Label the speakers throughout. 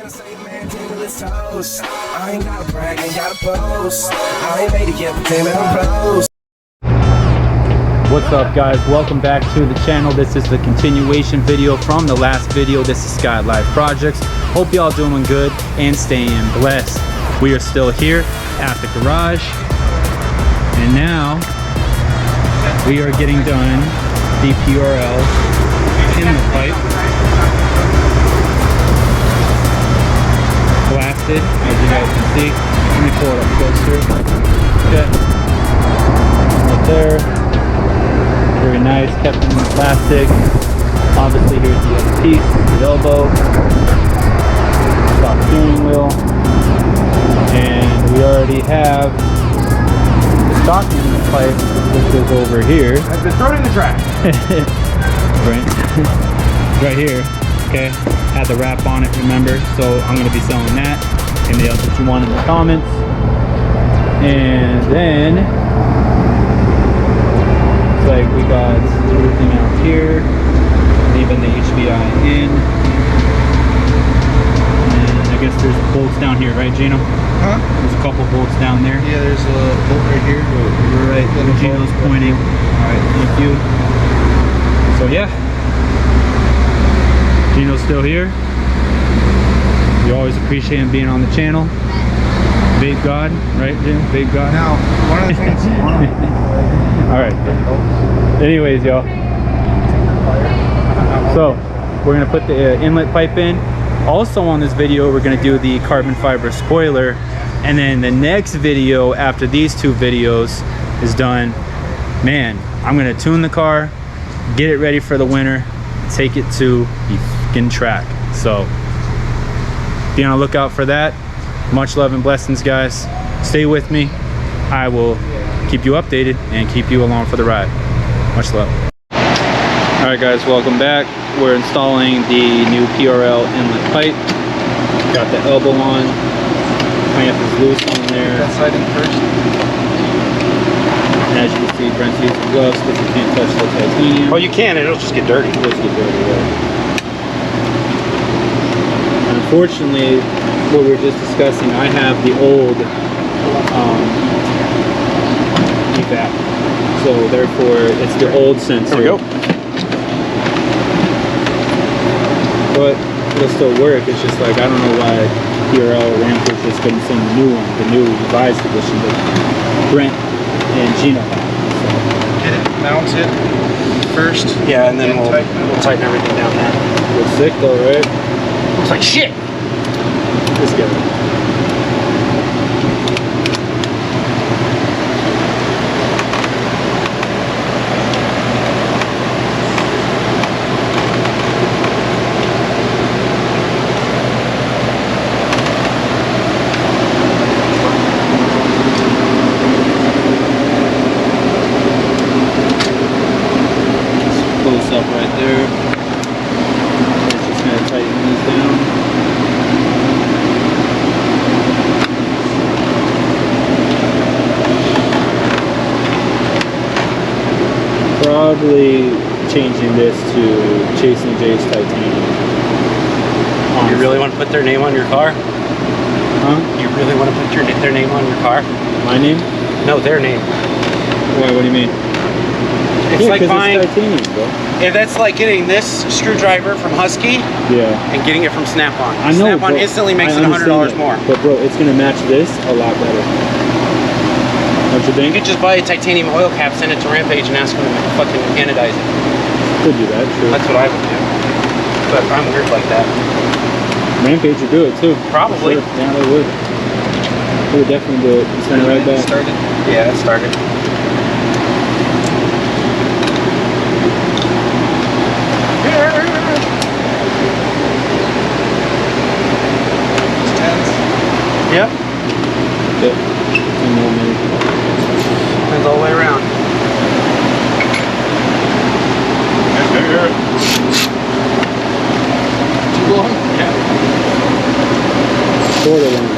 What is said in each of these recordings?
Speaker 1: tryna say, man, tingle his toes. I ain't gotta brag, ain't gotta boast. I ain't made it yet, but damn it, I'm close.
Speaker 2: What's up, guys? Welcome back to the channel. This is the continuation video from the last video. This is Skylyfe Projects. Hope y'all doing good and staying blessed. We are still here at the garage, and now we are getting done the PRL Inlet pipe. Blasted, as you guys can see. Let me pull it up closer. Okay. Right there. Very nice, kept in the plastic. Obviously, here's the other piece, the elbow, stock steering wheel, and we already have the stock unit pipe, which is over here.
Speaker 3: I've been thrown in the trash.
Speaker 2: Right here. Okay, had the wrap on it, remember? So I'm going to be selling that. Anything else that you want in the comments. And then like we got everything out here, leaving the HBI in, and I guess there's bolts down here, right, Gino?
Speaker 3: Huh?
Speaker 2: There's a couple bolts down there.
Speaker 3: Yeah, there's a bolt right here.
Speaker 2: Right, Gino's pointing. All right, thank you. So yeah, Gino's still here. We always appreciate him being on the channel. Vape God, right, Jim? Vape God.
Speaker 3: Now, one of the things.
Speaker 2: All right. Anyways, y'all. So we're gonna put the inlet pipe in. Also on this video, we're gonna do the carbon fiber spoiler, and then the next video after these two videos is done, man, I'm gonna tune the car, get it ready for the winter, take it to the fucking track. So be on the lookout for that. Much love and blessings, guys. Stay with me. I will keep you updated and keep you along for the ride. Much love. All right, guys, welcome back. We're installing the new PRL inlet pipe. Got the elbow on. Clamp is loose on there.
Speaker 3: That side in first.
Speaker 2: And as you can see, Brent's using gloves because you can't touch the titanium.
Speaker 3: Oh, you can. It'll just get dirty.
Speaker 2: It'll just get dirty, yeah. Unfortunately, what we were just discussing, I have the old EVAP, so therefore it's the old sensor.
Speaker 3: There we go.
Speaker 2: But it'll still work. It's just like, I don't know why PRL or Rampage just couldn't send the new one, the new revised edition that Brent and Gino have. So.
Speaker 3: Get it, mount it first.
Speaker 4: Yeah, and then we'll tighten everything down there.
Speaker 2: Looks sick though, right?
Speaker 4: Looks like shit.
Speaker 2: Let's get it. Close up right there. It's just going to tighten these down. Probably changing this to Chasing Jay's titanium.
Speaker 4: You really want to put their name on your car?
Speaker 2: Huh?
Speaker 4: You really want to put their name on your car?
Speaker 2: My name?
Speaker 4: No, their name.
Speaker 2: Why? What do you mean?
Speaker 4: It's
Speaker 2: yeah,
Speaker 4: like buying.
Speaker 2: It's titanium, bro.
Speaker 4: Yeah, that's like getting this screwdriver from Husky
Speaker 2: Yeah.
Speaker 4: and getting it from Snap-on.
Speaker 2: I know.
Speaker 4: Snap-on
Speaker 2: bro,
Speaker 4: instantly makes
Speaker 2: I
Speaker 4: it $100
Speaker 2: understand
Speaker 4: more.
Speaker 2: that, but bro, it's gonna match this a lot better. Don't you
Speaker 4: You
Speaker 2: think?
Speaker 4: could just buy a titanium oil cap, send it to Rampage, and ask them to fucking anodize it.
Speaker 2: Could do that. True.
Speaker 4: That's what I would do. But I'm weird like that.
Speaker 2: Rampage would do it too.
Speaker 4: Probably.
Speaker 2: Sure. Yeah, they would. They would definitely do it. Send it right back.
Speaker 3: Started.
Speaker 4: Yeah, it started. Yep.
Speaker 2: Yep. 10 millimeter.
Speaker 4: Turns all the way around.
Speaker 3: Too long?
Speaker 4: Yeah.
Speaker 2: Shorter one.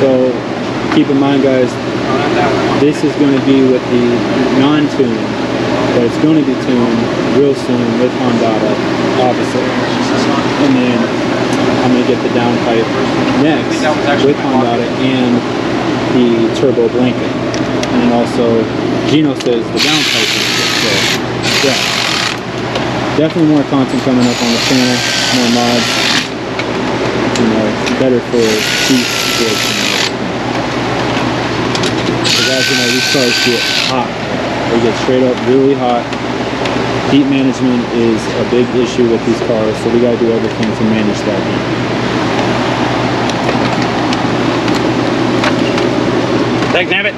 Speaker 2: So keep in mind, guys, this is going to be with the non-tuning. but it's going to be tuned real soon with Honda opposite. And then I'm going to get the downpipe next with Honda and the turbo blanket. And then also, Gino says the downpipe is good. So, yeah. Definitely more content coming up on the channel, more mods. You know, it's better for heat sports. Because as you know, these cars get hot. They get straight up really hot. Heat management is a big issue with these cars, so we gotta do everything to manage that heat.
Speaker 4: Thanks, Nabbit.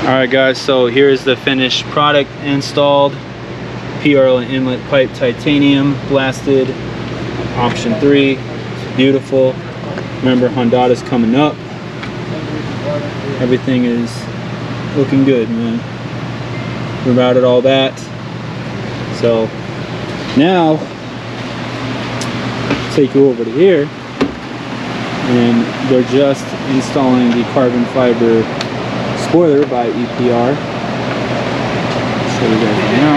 Speaker 2: Alright guys, so here's the finished product installed. PRL Inlet pipe titanium blasted, option 3. It's beautiful. Remember, Honda's coming up. Everything is looking good, man. We routed all that. So now take you over to here, and they're just installing the carbon fiber spoiler by EPR. Show you guys now.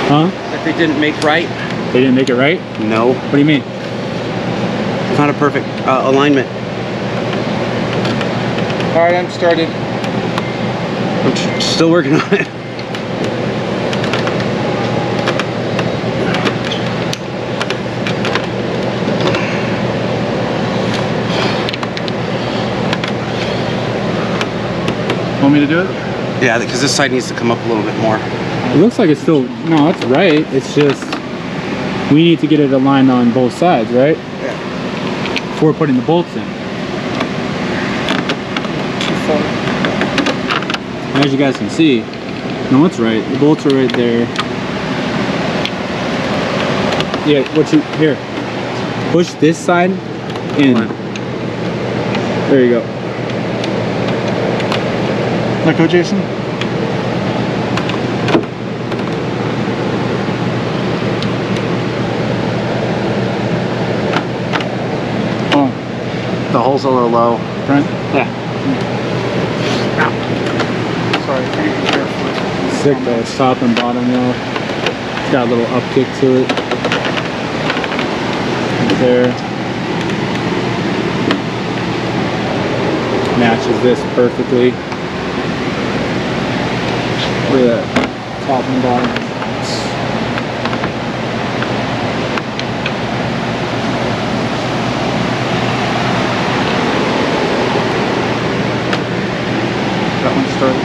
Speaker 2: Huh?
Speaker 4: That they didn't make right?
Speaker 2: They didn't make it right?
Speaker 4: No.
Speaker 2: What do you mean?
Speaker 4: It's not a perfect alignment.
Speaker 3: Alright, I'm started.
Speaker 4: I'm still working on it.
Speaker 3: Want me to do it?
Speaker 4: Yeah, because this side needs to come up a little bit more.
Speaker 2: It looks like it's still, no, it's right. It's just, we need to get it aligned on both sides, right?
Speaker 3: Yeah.
Speaker 2: Before putting the bolts in. As you guys can see, no, it's right. The bolts are right there. Yeah, here. Push this side in. There you go.
Speaker 3: Let go, Jason.
Speaker 2: Oh,
Speaker 4: The hole's a little low.
Speaker 2: front.
Speaker 4: Yeah.
Speaker 3: Sorry, be careful.
Speaker 2: Sick though. It's top and bottom though. It's got a little upkick to it. Right there. Matches this perfectly. Look at that, top and bottom.
Speaker 3: That one started.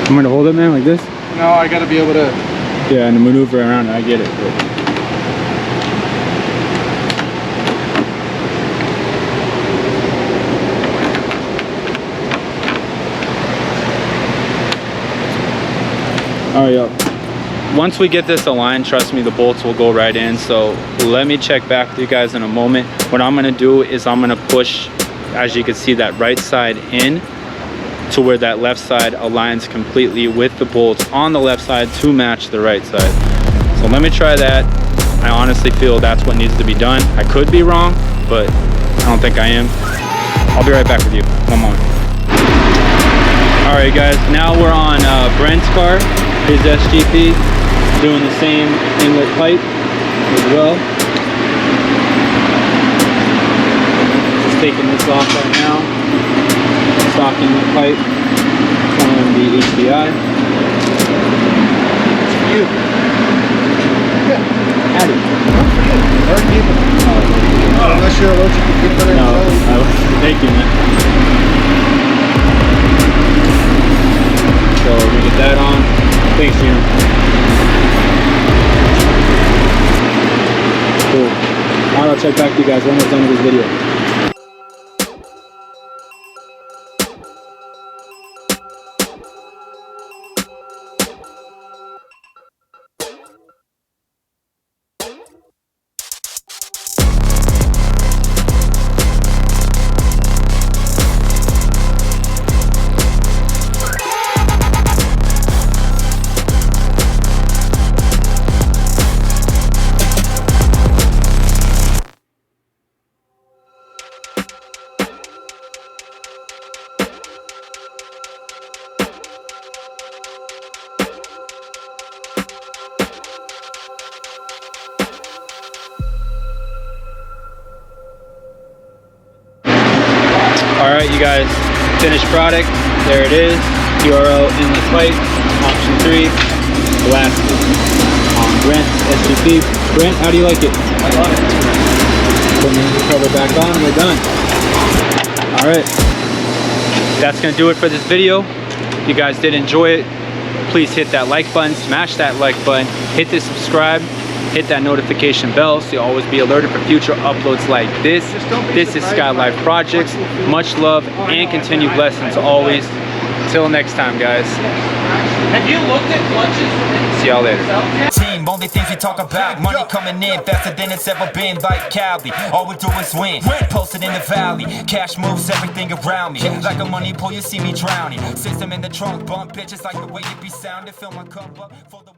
Speaker 2: I'm gonna hold it, man, like this.
Speaker 3: No, I gotta be able to.
Speaker 2: Yeah, and to maneuver around it, I get it. But... Alright, yo. Once we get this aligned, trust me, the bolts will go right in. So let me check back with you guys in a moment. What I'm gonna do is I'm gonna push, as you can see, that right side in to where that left side aligns completely with the bolts on the left side to match the right side. So let me try that. I honestly feel that's what needs to be done. I could be wrong, but I don't think I am. I'll be right back with you. One moment. All right, guys, now we're on Brent's car, his SGP, doing the same inlet pipe as well. Just taking this off right now. Stock inlet pipe from the HDI.
Speaker 3: You. Yeah.
Speaker 2: Add it.
Speaker 3: Or keep it. Unless you're allergic to peanut butter and jelly.
Speaker 2: Thank you, man. So we're gonna get that on. Thanks, Gino. Cool. I'll check back to you guys when we're done with this video. Alright, you guys, finished product, there it is, PRL Inlet pipe, option 3, blasted on Brent's SVP. Brent, how do you like it?
Speaker 3: I love it.
Speaker 2: Put the cover back on and we're done. Alright, that's going to do it for this video. If you guys did enjoy it, please hit that like button, smash that like button, hit the subscribe, hit that notification bell so you'll always be alerted for future uploads like this. This is Skylyfe Projects. Much love and continued blessings always. Till next time, guys.
Speaker 4: Have you looked at clutches?
Speaker 2: See y'all later.
Speaker 5: Team, only things we talk about, money coming in faster than it's ever been, like Cali. All we do is win, posted in the valley. Cash moves everything around me, like a money pool, you see me drowning. System in the trunk, bump bitches like the way it be sounded. Fill my cup up for the